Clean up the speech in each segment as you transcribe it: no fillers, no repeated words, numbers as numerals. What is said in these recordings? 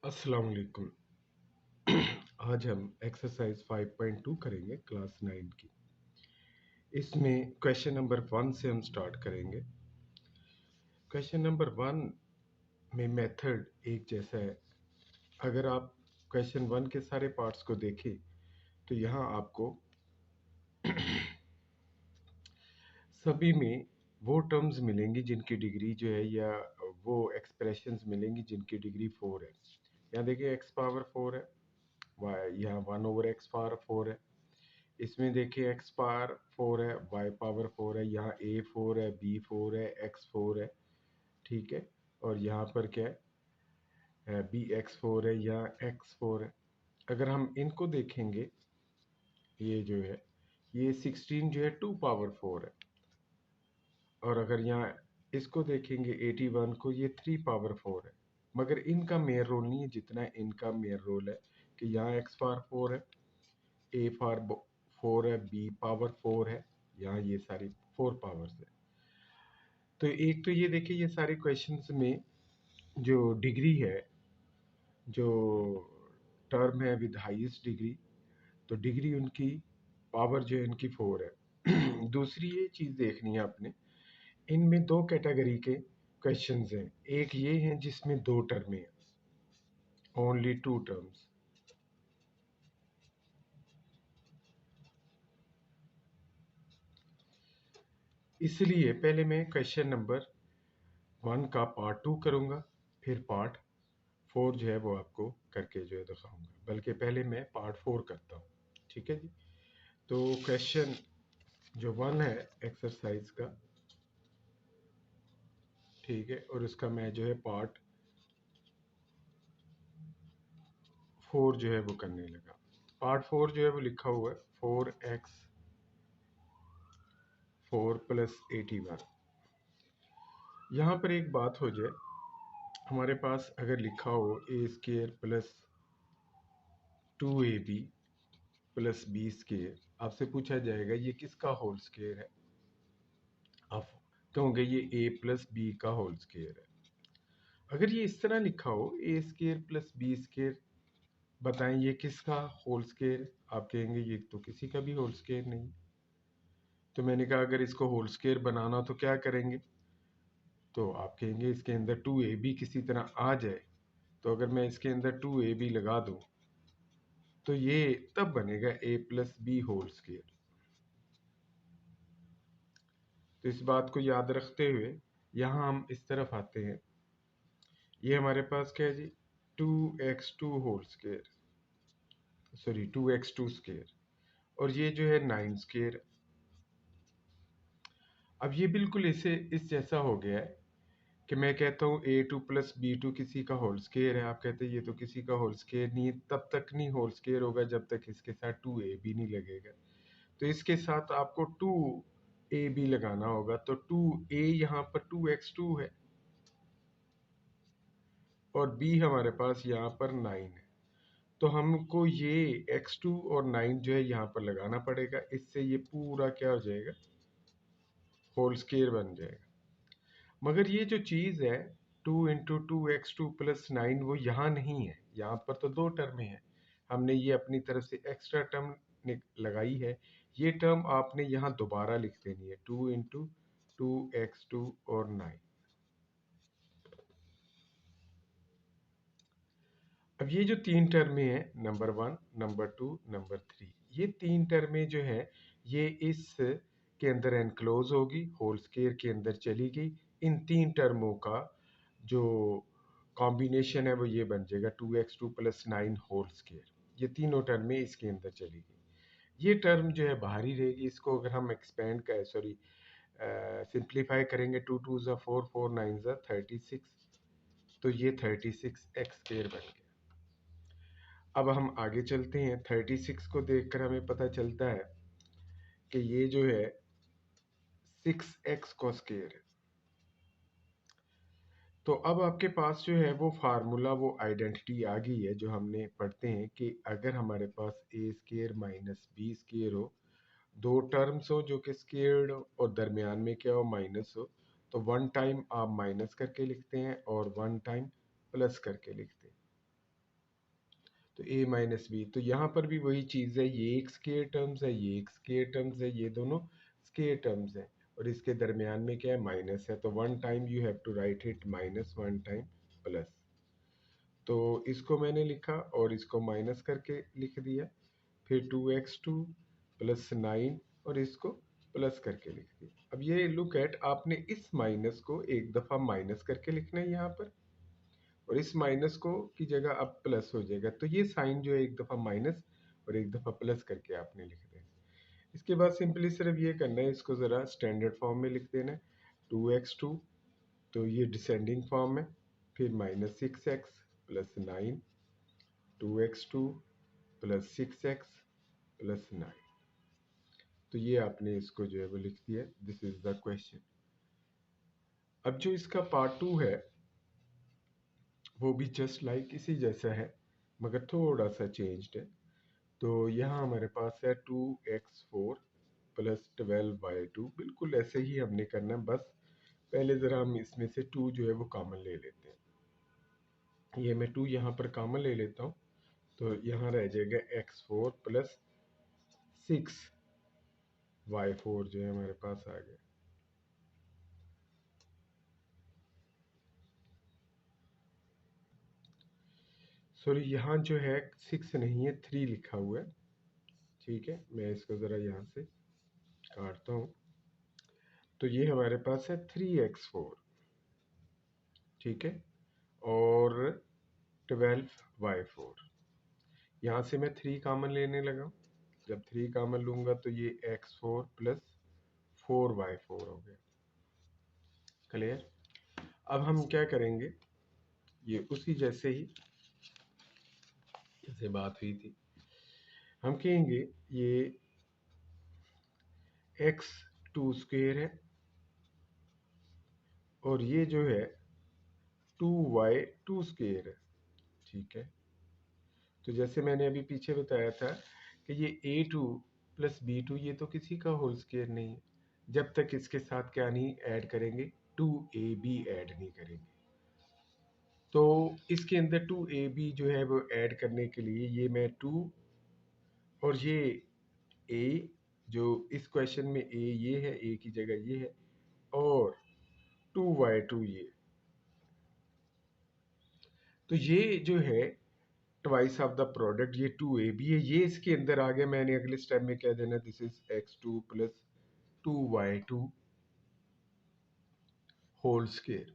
अस्सलाम वालेकुम। आज हम एक्सरसाइज 5.2 करेंगे क्लास 9 की। इसमें क्वेश्चन नंबर 1 से हम स्टार्ट करेंगे। क्वेश्चन नंबर 1 में मेथड एक जैसा है। अगर आप क्वेश्चन 1 के सारे पार्ट्स को देखें तो यहाँ आपको सभी में वो टर्म्स मिलेंगी जिनकी डिग्री जो है, या वो एक्सप्रेशंस मिलेंगी जिनकी डिग्री 4 है। यहाँ देखिए x पावर 4 है, यहाँ 1/x पावर 4 है। इसमें देखिए x पावर 4 है, y पावर 4 है, यहाँ a 4 है, b 4 है, x 4 है, ठीक है। और यहाँ पर क्या है, b x 4 है, यहाँ x 4 है। अगर हम इनको देखेंगे, ये जो है ये 16 जो है 2 पावर 4 है। और अगर यहाँ इसको देखेंगे 81 को, ये 3 पावर 4 है। मगर इनका मेयर रोल नहीं है जितना इनका मेयर रोल है कि यहाँ x पावर 4 है, a पावर 4 है, b पावर 4 है, यहाँ ये सारी 4 पावर्स है। तो एक तो ये देखिए, ये सारे क्वेश्चंस में जो डिग्री है, जो टर्म है विद हाईएस्ट डिग्री, तो डिग्री उनकी पावर जो है इनकी 4 है। दूसरी ये चीज़ देखनी है आपने, इनमें दो कैटेगरी के क्वेश्चंस हैं। एक ये हैं जिसमें दो टर्में हैं, ओनली टू टर्म्स। इसलिए पहले मैं क्वेश्चन नंबर 1 का पार्ट 2 करूँगा, फिर पार्ट 4 जो है वो आपको करके जो है दिखाऊंगा। बल्कि पहले मैं पार्ट 4 करता हूँ, ठीक है जी। तो क्वेश्चन जो 1 है एक्सरसाइज का, ठीक है, और उसका मैं जो है पार्ट 4 जो है वो करने लगा। पार्ट 4 जो है वो लिखा हुआ है 4x 4 प्लस 81। यहाँ पर एक बात हो जाए, हमारे पास अगर लिखा हो A square plus 2ab plus B square, आपसे पूछा जाएगा ये किसका होल स्केयर है। आप कहोगे ये a प्लस बी का होल स्केयर है। अगर ये इस तरह लिखा हो A square plus B square, बताएं ये किसका होल स्केयर, आप कहेंगे ये तो किसी का भी होल स्केयर नहीं। तो मैंने कहा अगर इसको होल स्केयर बनाना तो क्या करेंगे, तो आप कहेंगे इसके अंदर 2ab किसी तरह आ जाए। तो अगर मैं इसके अंदर 2ab लगा दूं तो ये तब बनेगा a plus B whole square. तो इस बात को याद रखते हुए यहाँ हम इस तरफ आते हैं। ये हमारे पास क्या है जी, 2x2 whole square, sorry 2x2 square, और ये जो है 9 स्केयर। अब ये बिल्कुल इसे इस जैसा हो गया है कि मैं कहता हूँ a2 प्लस b2 किसी का होल स्केयर है, आप कहते हैं ये तो किसी का होल स्केयर नहीं है। तब तक नहीं होल स्केयर होगा जब तक इसके साथ 2ab नहीं लगेगा। तो इसके साथ आपको 2ab लगाना होगा। तो 2a यहाँ पर 2x2 है, और b हमारे पास यहाँ पर 9 है। तो हमको ये x2 और 9 जो है यहाँ पर लगाना पड़ेगा। इससे ये पूरा क्या हो जाएगा, होल स्केयर बन जाएगा। मगर ये जो चीज़ है 2 × 2x2 + 9, वो यहाँ नहीं है। यहाँ पर तो दो टर्में हैं, हमने ये अपनी तरफ से एक्स्ट्रा टर्म लगाई है। ये टर्म आपने यहाँ दोबारा लिख देनी है, 2 × 2x2 और 9। अब ये जो तीन टर्में हैं, नंबर 1, नंबर 2, नंबर 3, ये तीन टर्में जो है ये इस के अंदर एनक्लोज होगी, होल स्केयर के अंदर चली गई। इन तीन टर्मों का जो कॉम्बिनेशन है वो ये बन जाएगा 2x2 + 9 होल स्केयर। ये तीनों टर्में इसके अंदर चली गई। ये टर्म जो है बाहर ही रहेगी। इसको अगर हम एक्सपेंड कर सॉरी सिंप्लीफाई करेंगे, 2 2 ज़ा 4, 4 9 ज़ा 36, तो ये 36x² बन गया। अब हम आगे चलते हैं। 36 को देखकर हमें पता चलता है कि ये जो है 6x का स्क्वायर है। तो अब आपके पास जो है वो फार्मूला, वो आइडेंटिटी आ गई है जो हमने पढ़ते हैं कि अगर हमारे पास a² - b² हो, दो टर्म्स हो जो कि स्क्वेयर्ड हो और दरमियान में क्या हो, माइनस हो, तो वन टाइम आप माइनस करके लिखते हैं और वन टाइम प्लस करके लिखते हैं। तो a माइनस बी, तो यहाँ पर भी वही चीज़ है, ये एक स्केयर टर्म्स है, ये एक स्केयर टर्म्स है, ये दोनों स्केयर टर्म्स हैं, और इसके दरमियान में क्या है, माइनस है, तो one time you have to write it minus, one time plus. तो इसको मैंने लिखा और इसको माइनस करके लिख दिया, फिर 2x2 प्लस 9 और इसको प्लस करके लिख दिया। अब ये लुक एट, आपने इस माइनस को एक दफ़ा माइनस करके लिखना है यहाँ पर, और इस माइनस को की जगह अब प्लस हो जाएगा, तो ये साइन जो है एक दफ़ा माइनस और एक दफ़ा प्लस करके आपने लिख देना। इसके बाद सिंपली सिर्फ ये करना है, इसको ज़रा स्टैंडर्ड फॉर्म में लिख देना है, 2x2, तो ये डिसेंडिंग फॉर्म है, फिर minus 6x plus 9, 2x2 plus 6x plus 9, तो ये आपने इसको जो है वो लिख दिया, दिस इज द क्वेश्चन। अब जो इसका पार्ट 2 है वो भी जस्ट लाइक इसी जैसा है, मगर थोड़ा सा चेंज्ड है। तो यहाँ हमारे पास है 2x4 प्लस 12y2, बिल्कुल ऐसे ही हमने करना है, बस पहले ज़रा हम इसमें से 2 जो है वो कॉमन ले लेते हैं। ये मैं 2 यहाँ पर कॉमन ले लेता हूँ, तो यहाँ रह जाएगा x4 प्लस 6y4 जो है हमारे पास आ गया। सॉरी, यहाँ जो है 6 नहीं है, 3 लिखा हुआ है, ठीक है, मैं इसको ज़रा यहाँ से काटता हूँ। तो ये हमारे पास है 3x4, ठीक है, और 12y4। यहाँ से मैं 3 कॉमन लेने लगा, जब 3 कॉमन लूँगा तो ये x4 प्लस 4y4 हो गया। क्लियर? अब हम क्या करेंगे, ये उसी जैसे ही जैसे बात हुई थी, हम कहेंगे ये x2 स्क्वेयर है, और ये जो है 2y2 स्क्वेयर है, ठीक है। तो जैसे मैंने अभी पीछे बताया था कि ये a2 प्लस b2 ये तो किसी का होल स्क्वायर नहीं है, जब तक इसके साथ क्या नहीं ऐड करेंगे, 2ab ऐड नहीं करेंगे। तो इसके अंदर 2ab जो है वो ऐड करने के लिए ये मैं 2 और ये a, जो इस क्वेश्चन में a ये है, a की जगह ये है, और 2y2 ये, तो ये जो है ट्वाइस ऑफ द प्रोडक्ट, ये 2ab है, ये इसके अंदर आ गया। मैंने अगले स्टेप में क्या देना, this is x2 plus 2y2 whole square.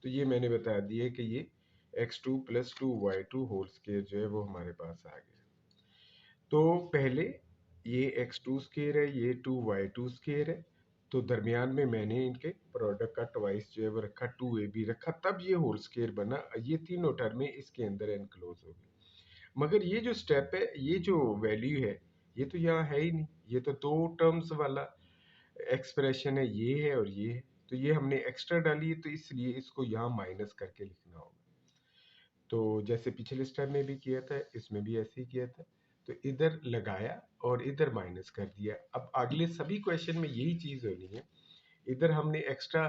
तो ये मैंने बता दिया कि ये x2 plus 2y2 whole square जो है वो हमारे पास आ गया। तो पहले ये x2 स्क्वायर है, ये 2y2 स्क्वायर है, तो दरमियान में मैंने इनके प्रोडक्ट का ट्वाइस जो है वो रखा, 2ab रखा, तब ये होल स्क्वायर बना। ये तीनों टर्में इसके अंदर एनक्लोज हो गई। मगर ये जो स्टेप है, ये जो वैल्यू है, ये तो यहाँ है ही नहीं, ये तो दो टर्म्स वाला एक्सप्रेशन है, ये है और ये है, तो ये हमने एक्स्ट्रा डाली है, तो इसलिए इसको यहाँ माइनस करके लिखना होगा। तो जैसे पिछले स्टेप में भी किया था, इसमें भी ऐसे ही किया था, तो इधर लगाया और इधर माइनस कर दिया। अब अगले सभी क्वेश्चन में यही चीज़ होनी है, इधर हमने एक्स्ट्रा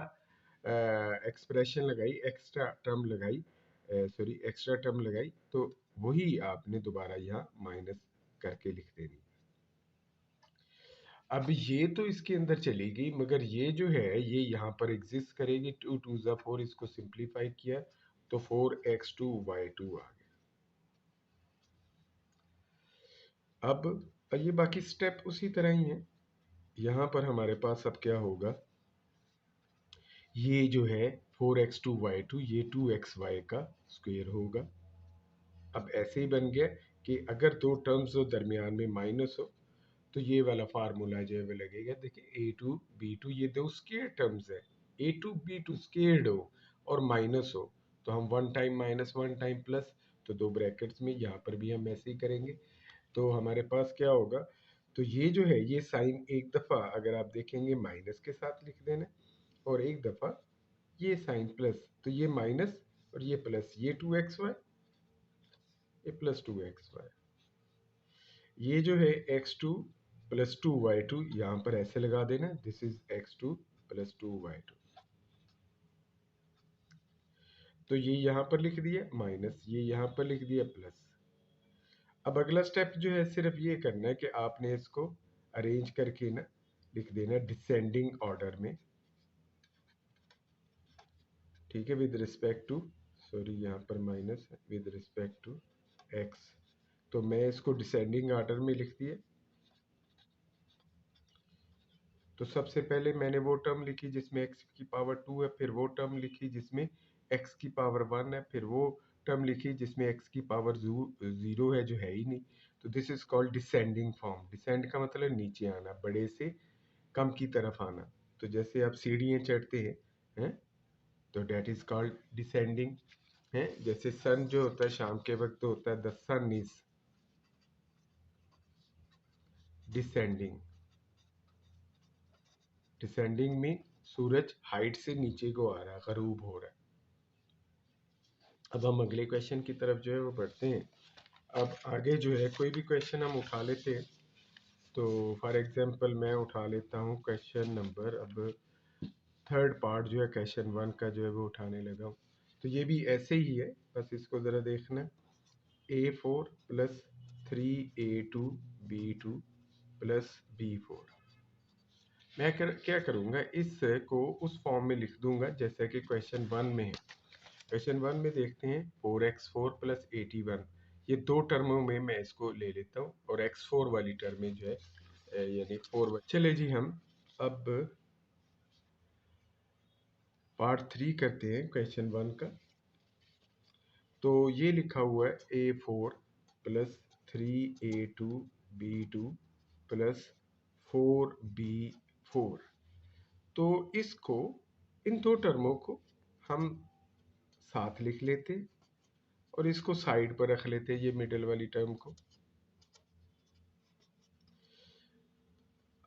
एक्सप्रेशन लगाई, एक्स्ट्रा टर्म लगाई, सॉरी एक्स्ट्रा टर्म लगाई, तो वही आपने दोबारा यहाँ माइनस करके लिख देनी। अब ये तो इसके अंदर चली गई, मगर ये जो है ये यहाँ पर एग्जिस्ट करेगी, 2 2 ज़ा 4, इसको सिंप्लीफाई किया तो 4x2y2 आ गया। अब ये बाकी स्टेप उसी तरह ही है। यहाँ पर हमारे पास अब क्या होगा, ये जो है 4x2y2 ये 2xy का स्क्वायर होगा। अब ऐसे ही बन गया कि अगर दो टर्म्स हो दरमियान में माइनस हो, तो ये वाला फार्मूला जो है वो लगेगा। देखिए a2 b2 ये दो स्केयर टर्म्स है, a2 b2 स्केयर्ड हो और माइनस हो, तो हम one time minus one time plus, तो दो ब्रैकेट्स में यहाँ पर भी हम ऐसे ही करेंगे। तो हमारे पास क्या होगा, तो ये जो है ये साइन एक दफ़ा अगर आप देखेंगे माइनस के साथ लिख देना, और एक दफ़ा ये साइन प्लस, तो ये माइनस और ये प्लस, ये 2xy, ये प्लस 2xy, ये जो है x2 प्लस 2y2 यहाँ पर ऐसे लगा देना, this is x2 plus 2y2, तो ये यहाँ पर लिख दिया माइनस, ये यहाँ पर लिख दिया प्लस। अब अगला स्टेप जो है सिर्फ ये करना है कि आपने इसको अरेंज करके ना लिख देना डिसेंडिंग ऑर्डर में, ठीक है, विद रिस्पेक्ट टू, सॉरी यहाँ पर माइनस है, विद रिस्पेक्ट टू एक्स। तो मैं इसको डिसेंडिंग ऑर्डर में लिख दिया। तो सबसे पहले मैंने वो टर्म लिखी जिसमें x की पावर 2 है, फिर वो टर्म लिखी जिसमें x की पावर 1 है, फिर वो टर्म लिखी जिसमें x की पावर 0 है, जो है ही नहीं। तो this is called descending form. Descend का मतलब नीचे आना, बड़े से कम की तरफ आना। तो जैसे आप सीढ़ियाँ चढ़ते हैं, तो डेट इज कॉल्ड डिसेंडिंग है। जैसे सन जो होता है शाम के वक्त होता है, the sun is descending. Descending में सूरज हाइट से नीचे को आ रहा है, गरूब हो रहा है। अब हम अगले क्वेश्चन की तरफ जो है वो बढ़ते हैं। अब आगे जो है कोई भी क्वेश्चन हम उठा लेते हैं। तो फॉर एग्जांपल मैं उठा लेता हूँ क्वेश्चन नंबर, अब थर्ड पार्ट जो है क्वेश्चन 1 का जो है वो उठाने लगा हूँ। तो ये भी ऐसे ही है, बस इसको ज़रा देखना। A4 plus 3A2 B2 plus B4। क्या करूँगा, इसको उस फॉर्म में लिख दूंगा जैसा कि क्वेश्चन 1 में है। क्वेश्चन 1 में देखते हैं 4x4 प्लस 81, ये दो टर्मों में मैं इसको ले लेता हूँ, और x4 वाली टर्म में जो है यानी 4। चले जी, हम अब पार्ट 3 करते हैं क्वेश्चन 1 का। तो ये लिखा हुआ है A4 plus 3A2 B2 plus 4B4। तो इसको, इन दो टर्मों को हम साथ लिख लेते हैं और इसको साइड पर रख लेते हैं, ये मिडिल वाली टर्म को।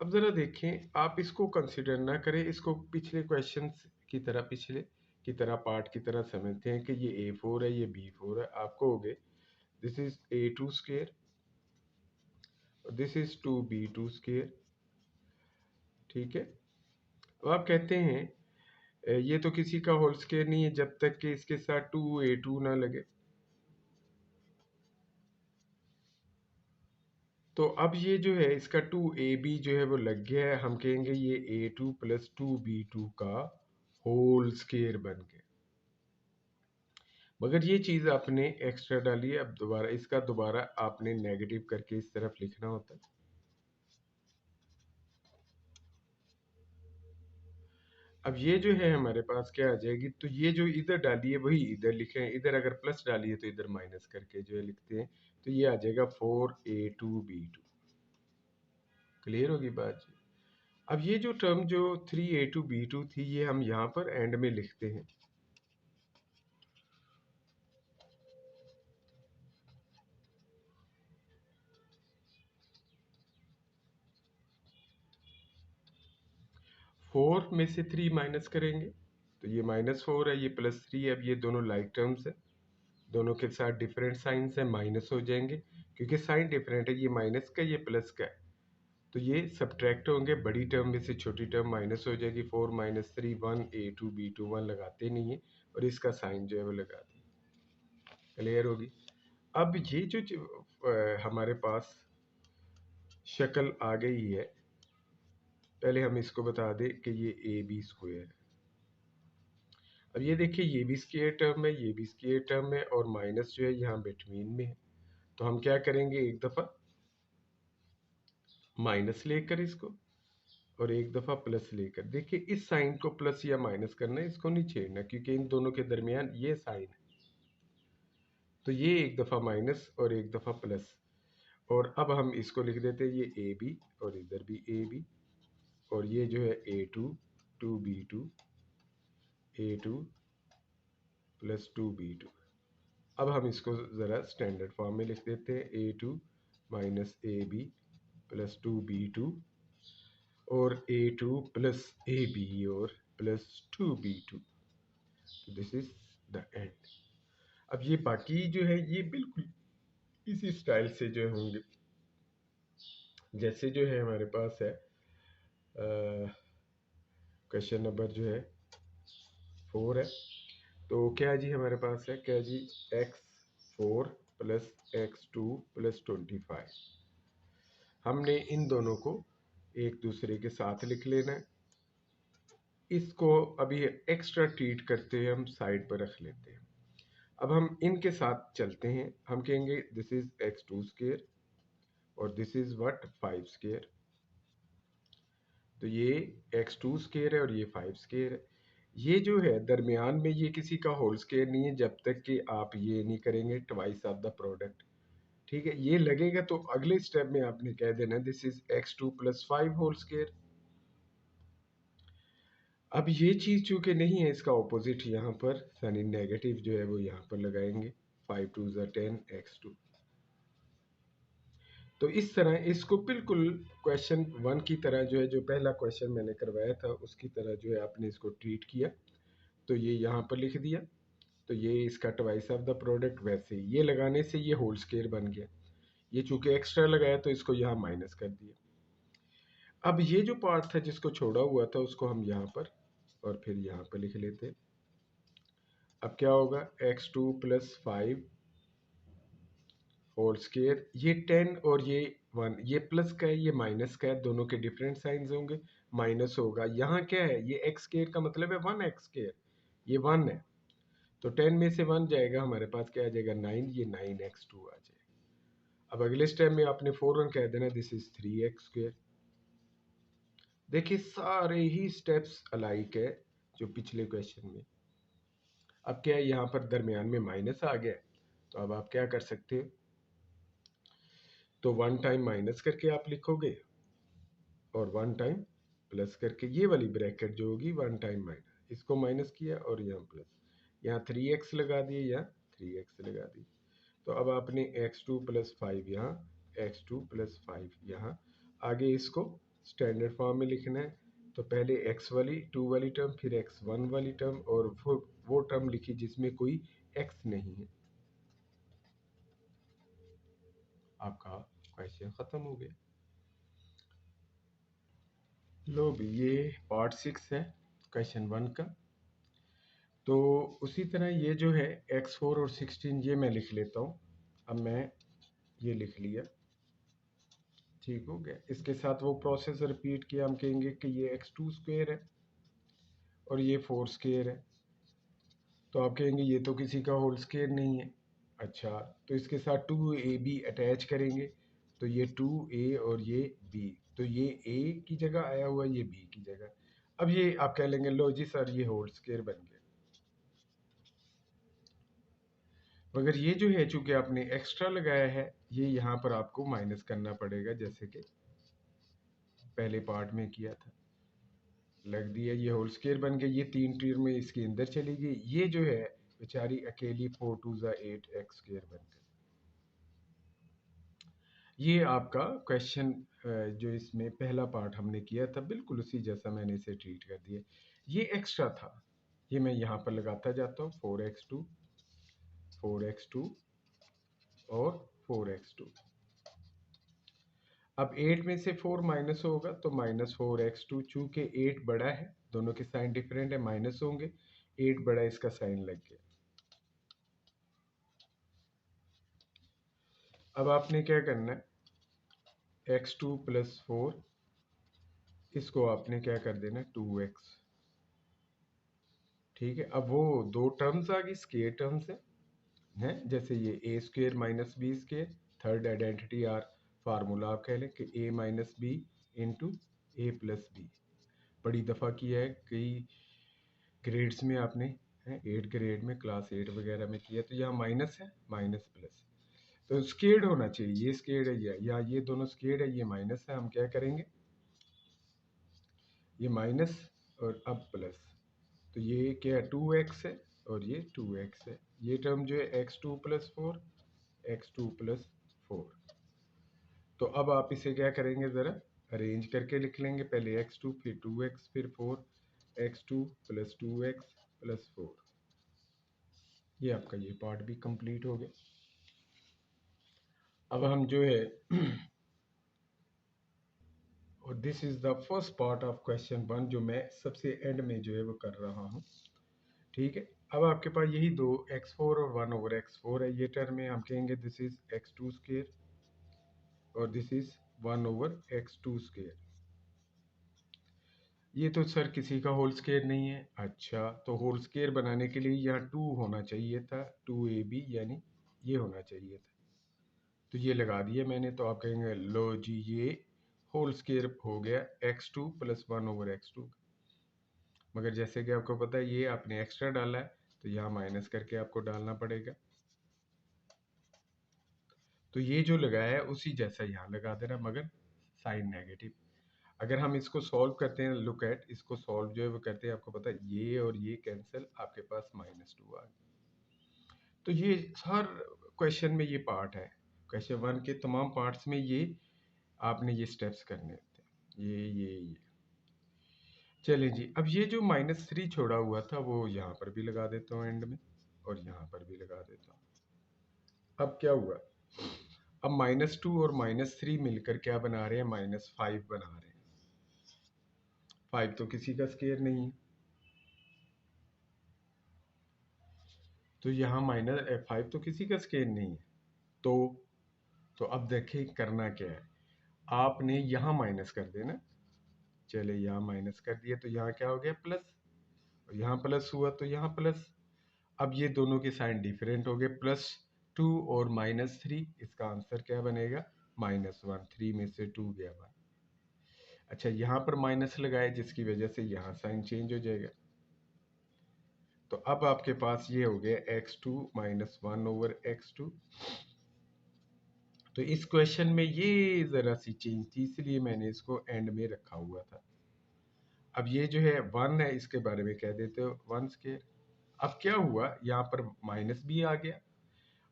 अब ज़रा देखें, आप इसको कंसिडर ना करें, इसको पिछले क्वेश्चंस की तरह, पिछले की तरह पार्ट की तरह समझते हैं कि ये A4 है, ये B4 है। आपको हो गए this is A2 square, this is 2B2 square, ठीक है। अब आप कहते हैं ये तो किसी का होल स्क्वेयर नहीं है जब तक कि इसके साथ 2A2 ना लगे। तो अब ये जो है इसका 2AB जो है वो लग गया है, हम कहेंगे ये A2 प्लस 2B2 का होल स्क्वेयर बन गया। मगर ये चीज़ आपने एक्स्ट्रा डाली है, अब दोबारा इसका दोबारा आपने नेगेटिव करके इस तरफ लिखना होता है। अब ये जो है हमारे पास क्या आ जाएगी, तो ये जो इधर डाली है वही इधर लिखे, इधर अगर प्लस डाली है तो इधर माइनस करके जो है लिखते हैं। तो ये आ जाएगा 4A2B2। क्लियर होगी बात जी। अब ये जो टर्म जो 3A2B2 थी, ये हम यहाँ पर एंड में लिखते हैं। फोर में से 3 माइनस करेंगे तो ये -4 है, ये +3 है। अब ये दोनों लाइक टर्म्स है, दोनों के साथ डिफरेंट साइंस है, माइनस हो जाएंगे क्योंकि साइन डिफरेंट है, ये माइनस का ये प्लस का है। तो ये सब्ट्रैक्ट होंगे, बड़ी टर्म में से छोटी टर्म माइनस हो जाएगी। 4 माइनस 3 1, A2B2 1 लगाते नहीं है, और इसका साइन जो है वो लगा दें। क्लियर होगी। अब ये जो हमारे पास शक्ल आ गई है, पहले हम इसको बता दें कि ये AB स्क्वायर है। अब ये देखिए, ये भी स्क्वायर टर्म है, ये भी स्क्वायर टर्म है, और माइनस जो है यहाँ बिटवीन में है। तो हम क्या करेंगे, एक दफ़ा माइनस लेकर इसको, और एक दफ़ा प्लस लेकर। देखिए, इस साइन को प्लस या माइनस करना है, इसको नहीं छेड़ना क्योंकि इन दोनों के दरमियान ये साइन है। तो ये एक दफ़ा माइनस और एक दफ़ा प्लस, और अब हम इसको लिख देते हैं ये ए बी, और इधर भी ए बी, और ये जो है A2 2B2 A2 plus 2B2। अब हम इसको ज़रा स्टैंडर्ड फॉर्म में लिख देते हैं, A2 minus AB plus 2B2, और A2 प्लस AB और plus 2B2। This is the end. अब ये बाकी जो है ये बिल्कुल इसी स्टाइल से जो होंगे जैसे जो है हमारे पास है क्वेश्चन नंबर जो है 4 है। तो क्या जी हमारे पास है, क्या जी x4 प्लस x2 प्लस 25। हमने इन दोनों को एक दूसरे के साथ लिख लेना है। इसको अभी एक्स्ट्रा ट्रीट करते हुए हम साइड पर रख लेते हैं। अब हम इनके साथ चलते हैं। हम कहेंगे दिस इज x2 स्क्वायर और दिस इज व्हाट 5 स्क्वायर। तो ये x2 स्क्वायर है और ये 5 स्क्वायर है। ये जो है दरमियान में ये किसी का होल स्क्वायर नहीं है जब तक कि आप ये नहीं करेंगे ट्वाइस ऑफ द प्रोडक्ट। ठीक है, ये लगेगा तो अगले स्टेप में आपने कह देना this is x2 plus 5 whole square. अब ये चीज चूंकि नहीं है, इसका ऑपोजिट यहाँ पर यानी नेगेटिव जो है वो यहाँ पर लगाएंगे। 5 2 10 x2। तो इस तरह इसको बिल्कुल क्वेश्चन 1 की तरह जो है, जो पहला क्वेश्चन मैंने करवाया था उसकी तरह जो है आपने इसको ट्रीट किया। तो ये यहाँ पर लिख दिया। तो ये इसका ट्वाइस ऑफ द प्रोडक्ट, वैसे ये लगाने से ये होल स्क्वायर बन गया। ये चूंकि एक्स्ट्रा लगाया तो इसको यहाँ माइनस कर दिया। अब ये जो पार्ट था जिसको छोड़ा हुआ था उसको हम यहाँ पर और फिर यहाँ पर लिख लेते। अब क्या होगा x2 प्लस 5 होल स्क्वायर। ये 10 और ये 1, ये प्लस का है ये माइनस का है, दोनों के डिफरेंट साइंस होंगे। माइनस होगा यहाँ क्या है, ये एक्स स्क्वायर का मतलब है 1x स्क्वायर, ये 1 है। तो 10 में से 1 जाएगा, हमारे पास क्या आ जाएगा 9, ये 9x2 आ जाएगा। अब अगले स्टेप में आपने फौरन कह देना दिस इज 3x स्क्वायर। देखिए सारे ही स्टेप्स अलाइक है जो पिछले क्वेश्चन में। अब क्या है यहाँ पर दरमियान में माइनस आ गया, तो अब आप क्या कर सकते हो, तो 1 टाइम माइनस करके आप लिखोगे और 1 टाइम प्लस करके, ये वाली ब्रैकेट जो होगी 1 टाइम माइनस, इसको माइनस किया और यहाँ प्लस, यहाँ 3x लगा दिए, यहाँ 3x लगा दिए। तो अब आपने x2 प्लस 5 यहाँ, x2 प्लस 5 यहाँ, आगे इसको स्टैंडर्ड फॉर्म में लिखना है। तो पहले x वाली 2 वाली टर्म, फिर x1 वाली टर्म और वो टर्म लिखी जिसमें कोई x नहीं है। आपका क्वेश्चन खत्म हो गया। लो भी ये पार्ट 6 है क्वेश्चन 1 का। तो उसी तरह ये जो है x4 और 16 ये मैं लिख लेता हूँ। अब मैं ये लिख लिया, ठीक हो गया। इसके साथ वो प्रोसेस रिपीट किया, हम कहेंगे कि ये x2 स्क्वायर है और ये 4 स्क्वायर है। तो आप कहेंगे ये तो किसी का होल स्क्वायर नहीं है। अच्छा, तो इसके साथ 2ab अटैच करेंगे, तो ये 2a और ये b, तो ये a की जगह आया हुआ, ये b की जगह। अब ये आप कह लेंगे लो जी सर ये होल स्क्वायर बन गया। मगर ये जो है चूंकि आपने एक्स्ट्रा लगाया है, ये यहाँ पर आपको माइनस करना पड़ेगा, जैसे कि पहले पार्ट में किया था। लग दिया, ये होल स्क्वायर बन गया, ये 3 टर्म में इसके अंदर चली गई, ये जो है बेचारी अकेली 4 2 8 x स्क्वायर बन गई। ये आपका क्वेश्चन जो इसमें पहला पार्ट हमने किया था बिल्कुल उसी जैसा मैंने इसे ट्रीट कर दिया। ये एक्स्ट्रा था, ये मैं यहाँ पर लगाता जाता हूँ, 4x2 और 4x2। अब 8 में से 4 माइनस होगा तो -4x2, चूंकि 8 बड़ा है, दोनों के साइन डिफरेंट है, माइनस होंगे, 8 बड़ा इसका साइन लग गया। अब आपने क्या करना है, x2 प्लस 4, इसको आपने क्या कर देना 2x। ठीक है, अब वो दो टर्म्स आ गई, स्क्वायर टर्म्स हैं, जैसे ये a square minus B square, third identity or formula आप कह लें कि a minus B into A plus B. बड़ी दफ़ा किया है, कई ग्रेड्स में आपने 8 ग्रेड में, क्लास 8 वगैरह में किया, तो यहाँ माइनस है, माइनस प्लस, तो स्क्वेयर्ड होना चाहिए, ये स्क्वेयर्ड है या ये दोनों स्क्वेयर्ड है, ये माइनस है, हम क्या करेंगे ये माइनस और अब प्लस, तो ये क्या है 2x है और ये 2x है, ये टर्म जो है x2 प्लस 4, x2 प्लस 4। तो अब आप इसे क्या करेंगे, ज़रा अरेंज करके लिख लेंगे, पहले x2 फिर 2x फिर 4, x2 प्लस 2x प्लस 4। ये आपका ये पार्ट भी कंप्लीट हो गया। अब हम जो है और this is the first part of question 1 जो मैं सबसे एंड में जो है वो कर रहा हूँ। ठीक है, अब आपके पास यही दो x4 और 1/x4 है, ये टर्म में हम कहेंगे दिस इज x2 स्क्वायर और दिस इज 1/x2 स्क्वायर। ये तो सर किसी का होल स्क्वायर नहीं है। अच्छा, तो होल स्क्वायर बनाने के लिए यहाँ 2 होना चाहिए था, 2ab, यानी ये होना चाहिए था, तो ये लगा दिया मैंने। तो आप कहेंगे लो जी, ये होल स्क्वायर हो गया x2 प्लस 1/x2। मगर जैसे कि आपको पता है ये आपने एक्स्ट्रा डाला है, तो यहाँ माइनस करके आपको डालना पड़ेगा। तो ये जो लगाया है उसी जैसा यहाँ लगा देना, मगर साइन नेगेटिव। अगर हम इसको सॉल्व करते हैं, लुक एट, इसको सॉल्व जो है वो करते हैं, आपको पता है ये और ये कैंसिल, आपके पास -2 आ गया। तो ये हर क्वेश्चन में ये पार्ट है, क्वेश्चन 1 के तमाम पार्ट्स में ये आपने ये स्टेप्स करने होते हैं, ये। चलिए जी, अब ये जो -3 छोड़ा हुआ था वो यहाँ पर भी लगा देता हूँ एंड में, और यहाँ पर भी लगा देता हूँ। अब क्या हुआ, अब -2 और -3 मिलकर क्या बना रहे हैं, -5 बना रहे हैं। 5 तो किसी का स्क्वायर नहीं है, तो यहाँ -5 तो किसी का स्क्वायर नहीं है। तो अब देखें करना क्या है, आपने यहाँ माइनस कर देना। चले, यहाँ माइनस कर दिया तो यहाँ क्या हो गया, प्लस, और यहाँ प्लस हुआ तो यहाँ प्लस। अब ये दोनों के साइन डिफरेंट हो गए, +2 और -3, इसका आंसर क्या बनेगा, -1। 3 में से 2 गया 1। अच्छा, यहाँ पर माइनस लगाए जिसकी वजह से यहाँ साइन चेंज हो जाएगा। तो अब आपके पास ये हो गया x2 - 1/x2। तो इस क्वेश्चन में ये जरा सी चेंज थी, इसलिए मैंने इसको एंड में रखा हुआ था। अब ये जो है 1 है, इसके बारे में कह देते हो 1 स्क्वायर। अब क्या हुआ, यहाँ पर माइनस भी आ गया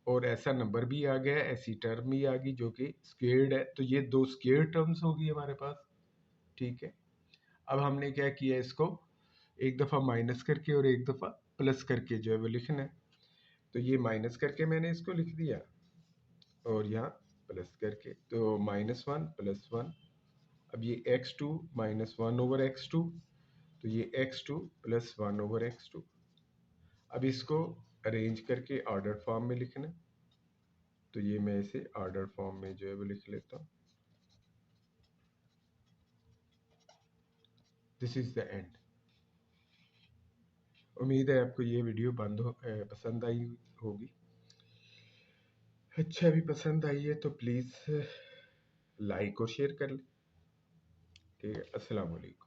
और ऐसा नंबर भी आ गया, ऐसी टर्म भी आ गई जो कि स्क्वेयर्ड है, तो ये दो स्क्वेयर टर्म्स होगी हमारे पास। ठीक है, अब हमने क्या किया, इसको एक दफ़ा माइनस करके और एक दफ़ा प्लस करके जो है वो लिखना है। तो ये माइनस करके मैंने इसको लिख दिया और यहाँ प्लस करके, तो -1 + 1। अब ये x2 - 1/x2, तो ये x2 + 1/x2। अब इसको अरेंज करके ऑर्डर फॉर्म में लिखना, तो ये मैं इसे ऑर्डर फॉर्म में जो है वो लिख लेता हूँ। This is the end. उम्मीद है आपको ये वीडियो पसंद आई होगी। अच्छा, भी पसंद आई है तो प्लीज़ लाइक और शेयर कर लें। ठीक है, अस्सलाम वालेकुम।